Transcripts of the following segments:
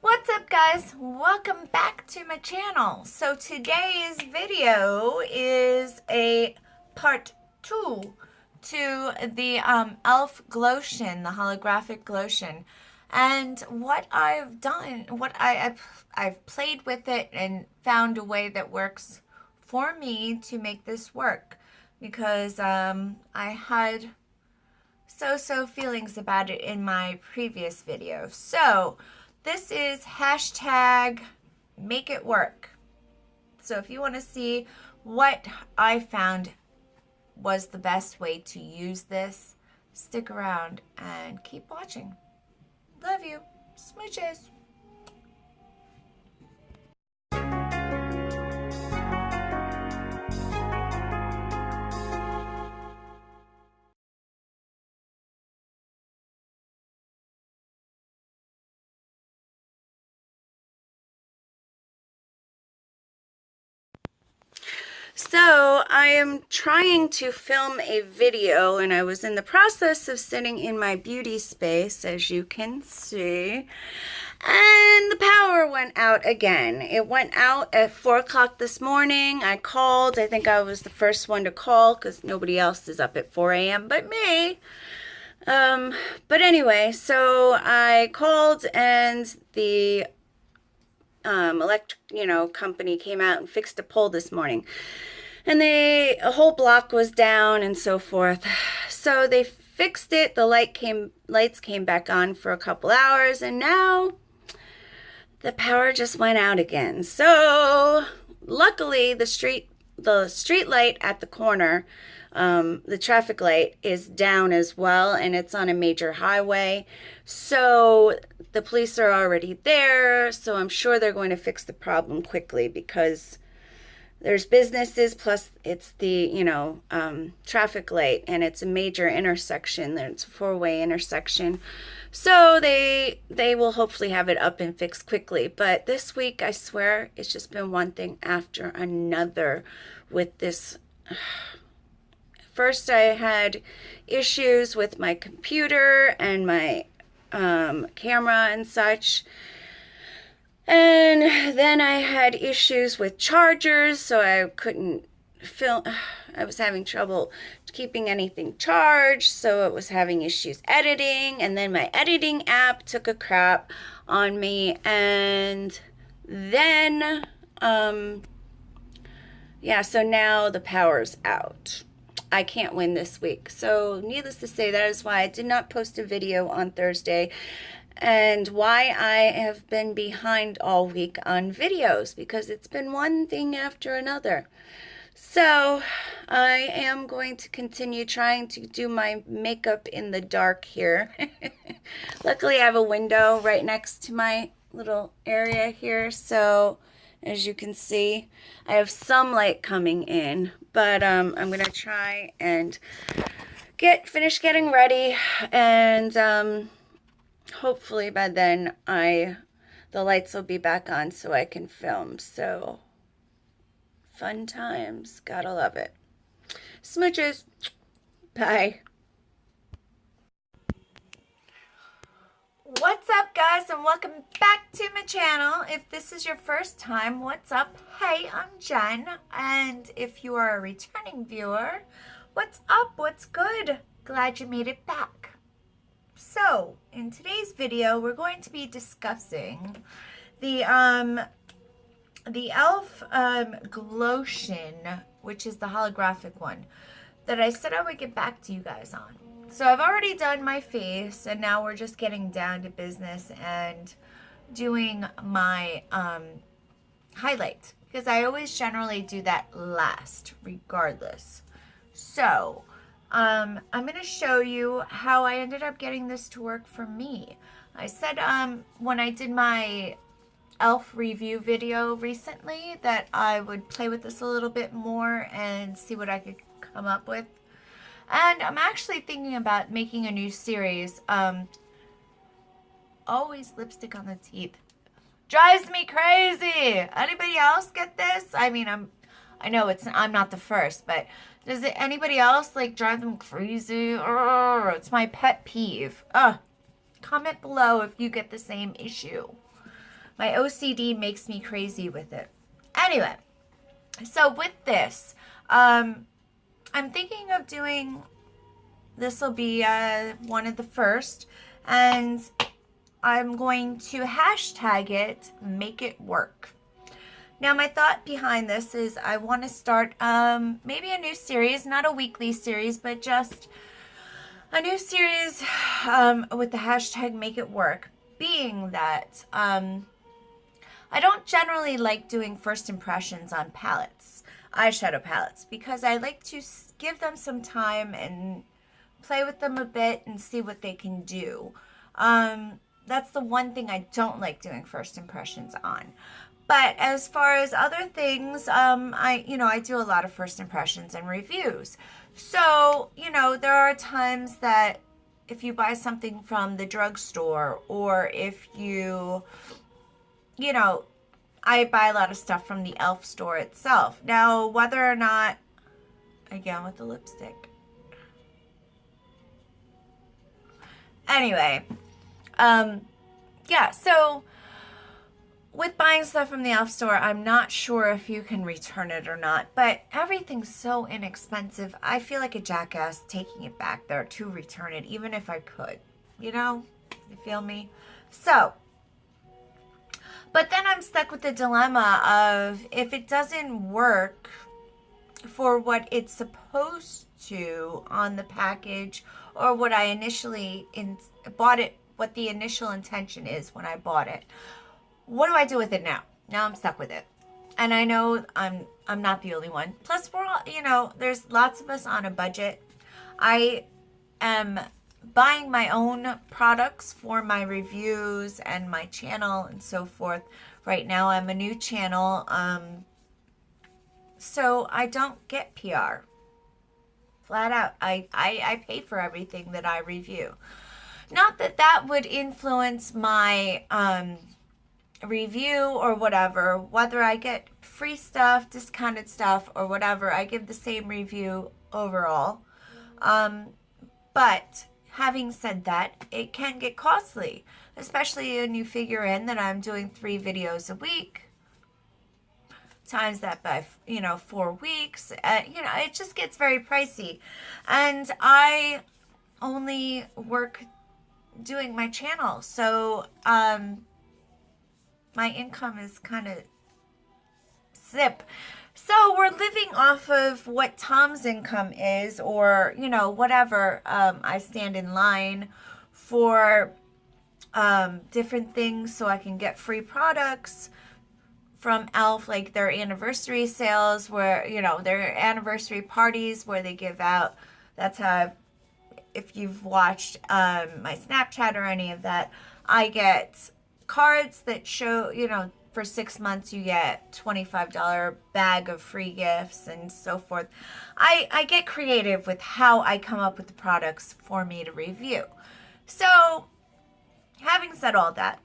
What's up, guys? Welcome back to my channel. So today's video is a part 2 to the e.l.f. Glowtion, the holographic Glowtion. And what I've done, I've played with it and found a way that works for me to make this work, because I had so feelings about it in my previous video. So this is hashtag make it work. So if you want to see what I found was the best way to use this, stick around and keep watching. Love you. Smooches. So I am trying to film a video, and I was in the process of sitting in my beauty space, as you can see, and the power went out again. It went out at 4 o'clock this morning. I called. I think I was the first one to call because nobody else is up at 4 a.m. but me. But anyway, so I called, and the electric, company came out and fixed a pole this morning. And a whole block was down and so forth. So they fixed it. The lights came back on for a couple hours, and now the power just went out again. So luckily the street light at the corner, the traffic light, is down as well, and it's on a major highway. So the police are already there, so I'm sure they're going to fix the problem quickly, because there's businesses, plus it's the, traffic light, and it's a major intersection. It's a 4-way intersection. So they will hopefully have it up and fixed quickly. But this week, I swear, it's just been one thing after another with this. First, I had issues with my computer and my camera and such. And then I had issues with chargers, so I couldn't film. I was having trouble keeping anything charged, so it was having issues editing. And then my editing app took a crap on me. And then, so now the power's out. I can't win this week. So needless to say, that is why I did not post a video on Thursday, and why I have been behind all week on videos, because it's been one thing after another. So I am going to continue trying to do my makeup in the dark here. Luckily, I have a window right next to my little area here, so as you can see, I have some light coming in, but I'm going to try and finish getting ready, and hopefully by then the lights will be back on so I can film. So fun times. Gotta love it. Smooches. Bye. What's up, guys, and welcome back to my channel. If this is your first time, what's up? Hey, I'm Jen, and if you are a returning viewer, what's up? What's good? Glad you made it back. So, in today's video, we're going to be discussing the e.l.f. Glowtion, which is the holographic one that I said I would get back to you guys on. So I've already done my face, and now we're just getting down to business and doing my highlight, because I always generally do that last, regardless. So I'm going to show you how I ended up getting this to work for me. I said when I did my e.l.f. review video recently that I would play with this a little bit more and see what I could come up with. And I'm actually thinking about making a new series. Always lipstick on the teeth. Drives me crazy. Anybody else get this? I mean, I know I'm not the first, but does anybody else drive them crazy? It's my pet peeve. Comment below if you get the same issue. My OCD makes me crazy with it. Anyway, so with this, I'm thinking of doing, this will be one of the first, and I'm going to hashtag it, make it work. Now, my thought behind this is I want to start maybe a new series, not a weekly series, but just a new series with the hashtag make it work, being that I don't generally like doing first impressions on palettes, eyeshadow palettes, because I like to give them some time and play with them a bit and see what they can do. That's the one thing I don't like doing first impressions on. But as far as other things, I do a lot of first impressions and reviews. So, there are times that if you buy something from the drugstore, or if I buy a lot of stuff from the e.l.f. store itself. Now, whether or not, again with the lipstick. Anyway, yeah, so with buying stuff from the e.l.f. store, I'm not sure if you can return it or not, but everything's so inexpensive. I feel like a jackass taking it back there to return it, even if I could. You feel me? So, but then I'm stuck with the dilemma of if it doesn't work for what it's supposed to on the package, or what I initially bought it, what the initial intention is when I bought it. What do I do with it now? Now I'm stuck with it. And I know I'm not the only one. Plus, we're all, there's lots of us on a budget. I am buying my own products for my reviews and my channel and so forth. Right now, I'm a new channel. So I don't get PR. Flat out. I pay for everything that I review. Not that that would influence my review or whatever, whether I get free stuff, discounted stuff, or whatever, I give the same review overall. But having said that, it can get costly, especially when you figure in that I'm doing 3 videos a week, times that by 4 weeks. It just gets very pricey, and I only work doing my channel, so my income is kind of zip. So we're living off of what Tom's income is, or whatever. I stand in line for different things so I can get free products from e.l.f., like their anniversary sales, where their anniversary parties where they give out. That's how if you've watched my Snapchat or any of that, I get cards that show, for 6 months you get $25 bag of free gifts and so forth. I get creative with how I come up with the products for me to review. So, having said all that,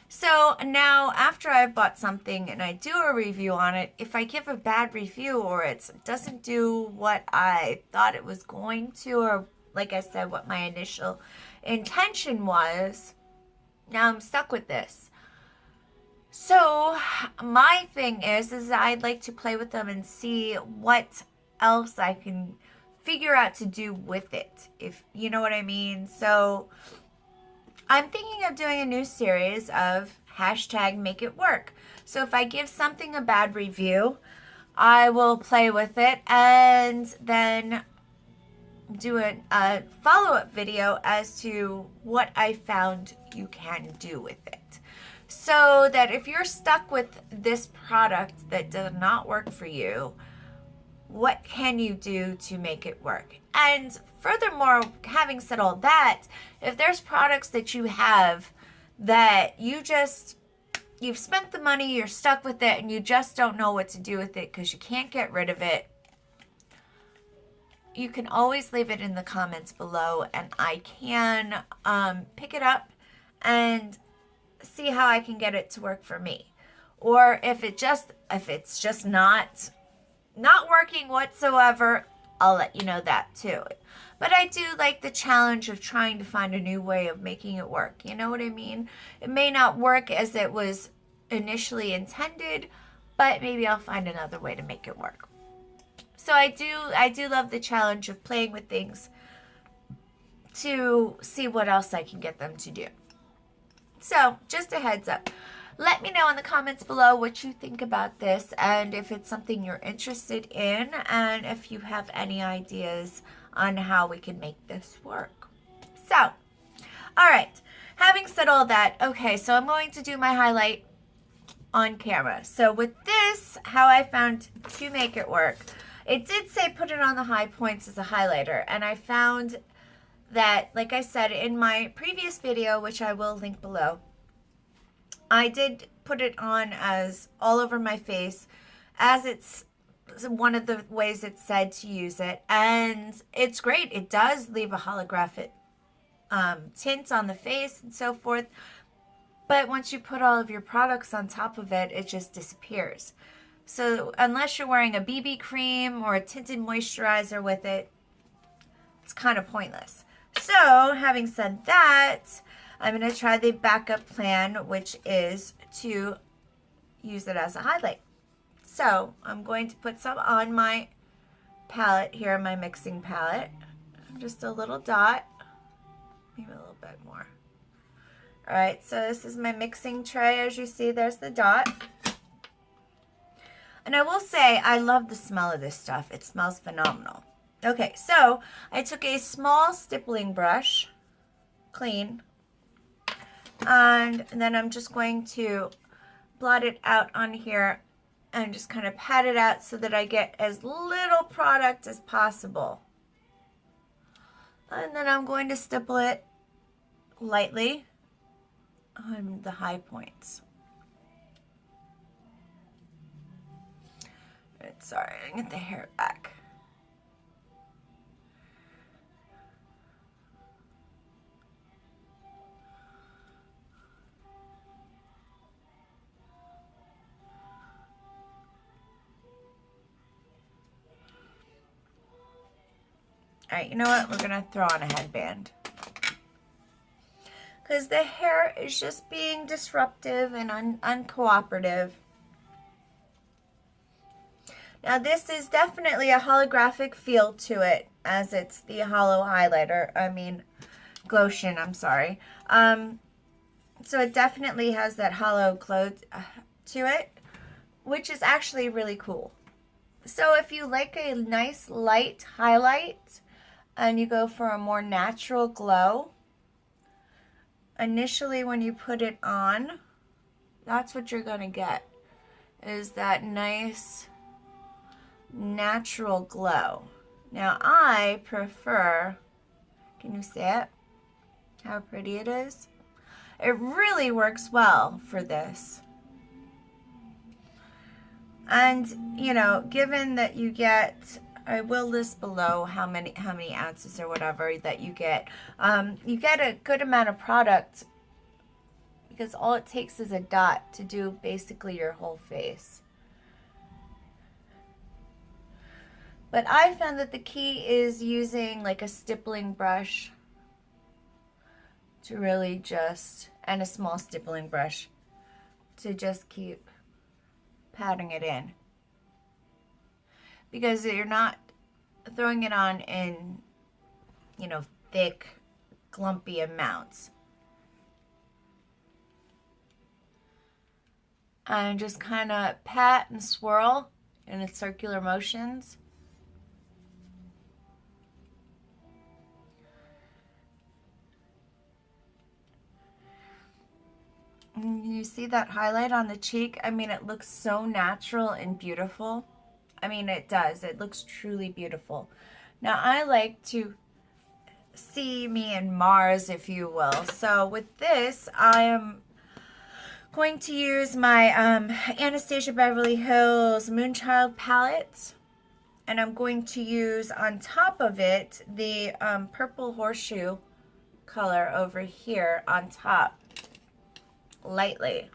so now after I've bought something and I do a review on it, if I give a bad review or it doesn't do what I thought it was going to, or like I said, what my initial intention was, now I'm stuck with this. So my thing is I'd like to play with them and see what else I can figure out to do with it, if you know what I mean. So I'm thinking of doing a new series of hashtag make it work. So if I give something a bad review, I will play with it and then do a follow-up video as to what I found you can do with it. So that if you're stuck with this product that does not work for you, what can you do to make it work? And furthermore, having said all that, if there's products that you have that you've spent the money, you're stuck with it, and you just don't know what to do with it because you can't get rid of it, you can always leave it in the comments below, and I can pick it up and see how I can get it to work for me. Or if it's just not working whatsoever, I'll let you know that too. But I do like the challenge of trying to find a new way of making it work. You know what I mean? It may not work as it was initially intended, but maybe I'll find another way to make it work. So I do love the challenge of playing with things to see what else I can get them to do. So just a heads up. Let me know in the comments below what you think about this and if it's something you're interested in and if you have any ideas on how we can make this work. So, all right. Having said all that, okay, so I'm going to do my highlight on camera. So with this, how I found to make it work, it did say put it on the high points as a highlighter, and I found that, like I said in my previous video, which I will link below, I did put it on as all over my face, as it's one of the ways it said to use it, and it's great. It does leave a holographic tint on the face and so forth, but once you put all of your products on top of it, it just disappears. So unless you're wearing a BB cream or a tinted moisturizer with it, it's kind of pointless. So having said that, I'm going to try the backup plan, which is to use it as a highlight. So I'm going to put some on my palette here, my mixing palette. Just a little dot, maybe a little bit more. All right, so this is my mixing tray. As you see, there's the dot. And I will say, I love the smell of this stuff. It smells phenomenal. Okay, so I took a small stippling brush, clean, and then I'm just going to blot it out on here and just kind of pat it out so that I get as little product as possible. And then I'm going to stipple it lightly on the high points. Sorry, I didn't get the hair back. All right, you know what? We're gonna throw on a headband, because the hair is just being disruptive and uncooperative. Now this is definitely a holographic feel to it, as it's the hollow highlighter, Glowtion, I'm sorry. So it definitely has that hollow glow to it, which is actually really cool. So if you like a nice light highlight and you go for a more natural glow, initially when you put it on, that's what you're gonna get, is that nice natural glow. Now I prefer, can you see it? How pretty it is? It really works well for this. And you know, given that you get, I will list below how many ounces or whatever that you get a good amount of product, because all it takes is a dot to do basically your whole face. But I found that the key is using like a stippling brush to really just, and a small stippling brush, to just keep patting it in. Because you're not throwing it on in, you know, thick, clumpy amounts. And just kind of pat and swirl in its circular motions. You see that highlight on the cheek? I mean, it looks so natural and beautiful. I mean, it does. It looks truly beautiful. Now, I like to see me in Mars, if you will. So with this, I am going to use my Anastasia Beverly Hills Moonchild palette. And I'm going to use on top of it the purple horseshoe color over here on top. Lightly.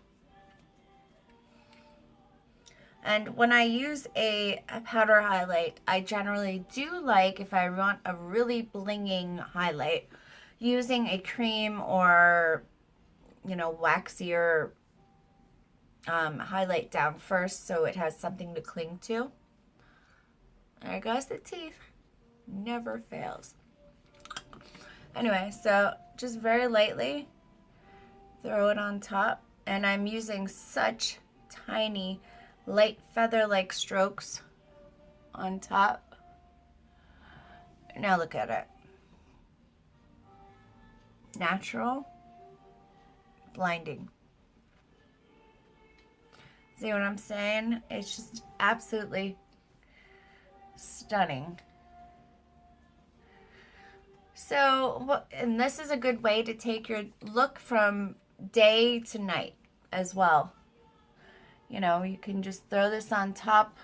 And when I use a powder highlight, I generally do like, if I want a really blinging highlight, using a cream or, you know, waxier highlight down first so it has something to cling to. There goes the teeth. Never fails. Anyway, so just very lightly throw it on top. And I'm using such tiny, light feather-like strokes on top. Now look at it. Natural. Blinding. See what I'm saying? It's just absolutely stunning. So, and this is a good way to take your look from day to night as well. You know, you can just throw this on top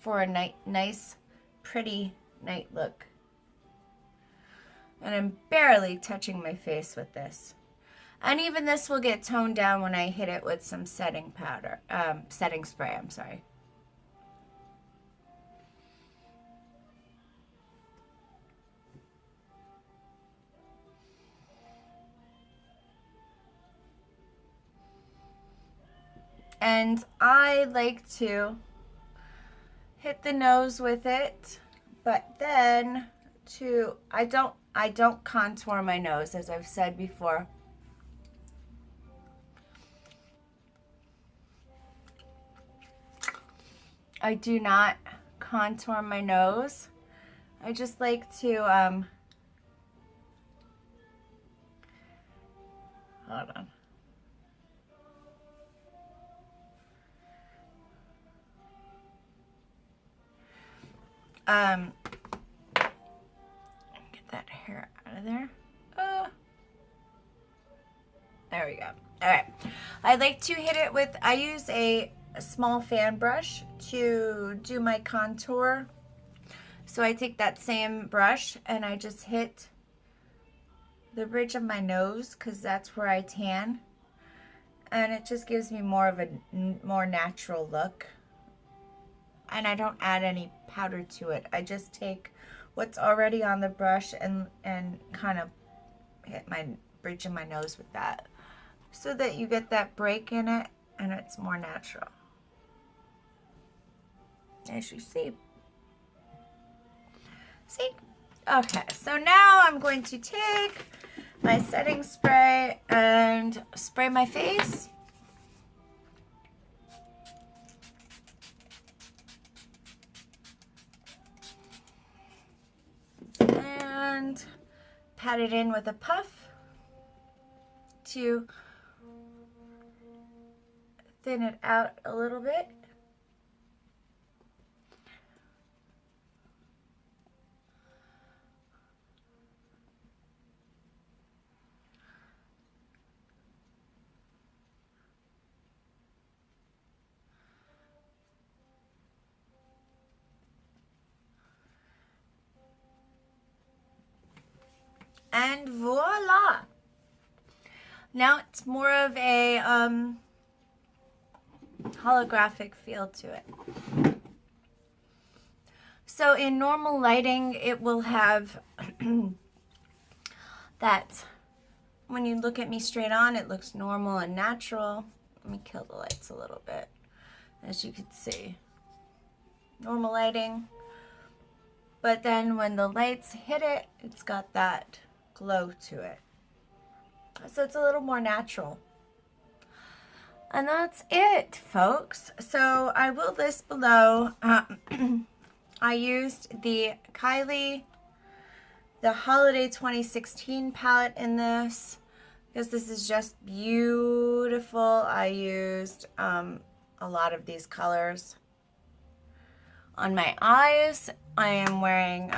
for a nice, pretty night look. And I'm barely touching my face with this. And even this will get toned down when I hit it with some setting powder, setting spray, I'm sorry. And I like to hit the nose with it, but then I don't contour my nose, as I've said before. I do not contour my nose. I just like to, hold on. Get that hair out of there. There we go. All right. I like to hit it with, I use a small fan brush to do my contour. So I take that same brush and I just hit the bridge of my nose because that's where I tan. And it just gives me more of a more natural look. And I don't add any powder to it. I just take what's already on the brush and kind of hit my bridge of my nose with that. So that you get that break in it and it's more natural. As you see. See? Okay, so now I'm going to take my setting spray and spray my face. And pat it in with a puff to thin it out a little bit. And voila! Now it's more of a holographic feel to it. So in normal lighting, it will have that, when you look at me straight on, it looks normal and natural. Let me kill the lights a little bit, as you can see. Normal lighting. But then when the lights hit it, it's got that glow to it. So it's a little more natural. And that's it, folks. So I will list below. I used the Kylie, the Holiday 2016 palette in this, because this is just beautiful. I used a lot of these colors. On my eyes, I am wearing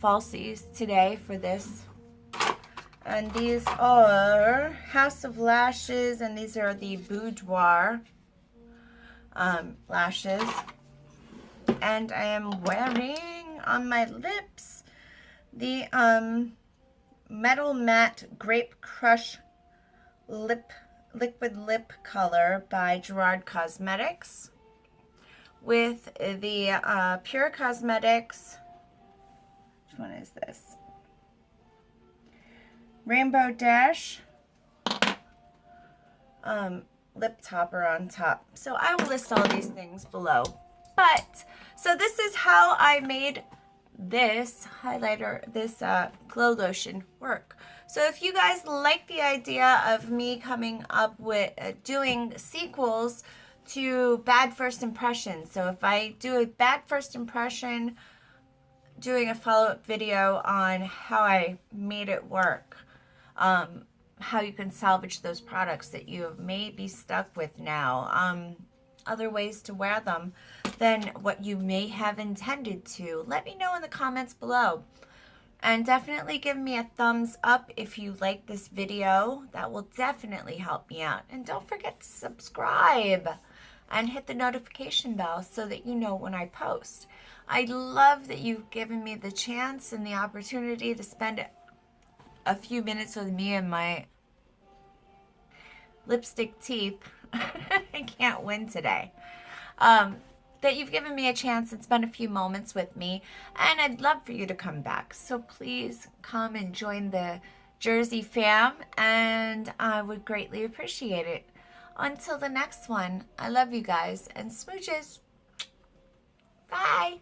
falsies today for this. And these are House of Lashes, and these are the Boudoir lashes. And I am wearing on my lips the Metal Matte Grape Crush Liquid Lip Color by Gerard Cosmetics, with the Pure Cosmetics, which one is this? Rainbow Dash lip topper on top. So I will list all these things below. But, so this is how I made this highlighter, this glow lotion work. So if you guys like the idea of me coming up with doing sequels to bad first impressions, so if I do a bad first impression, doing a follow-up video on how I made it work, how you can salvage those products that you may be stuck with now, other ways to wear them than what you may have intended to. Let me know in the comments below. And definitely give me a thumbs up if you like this video. That will definitely help me out. And don't forget to subscribe and hit the notification bell so that you know when I post. I love that you've given me the chance and the opportunity to spend a few minutes with me and my lipstick teeth. I can't win today. That you've given me a chance and spent a few moments with me, and I'd love for you to come back. So please come and join the Jersey fam, and I would greatly appreciate it. Until the next one, I love you guys, and smooches. Bye.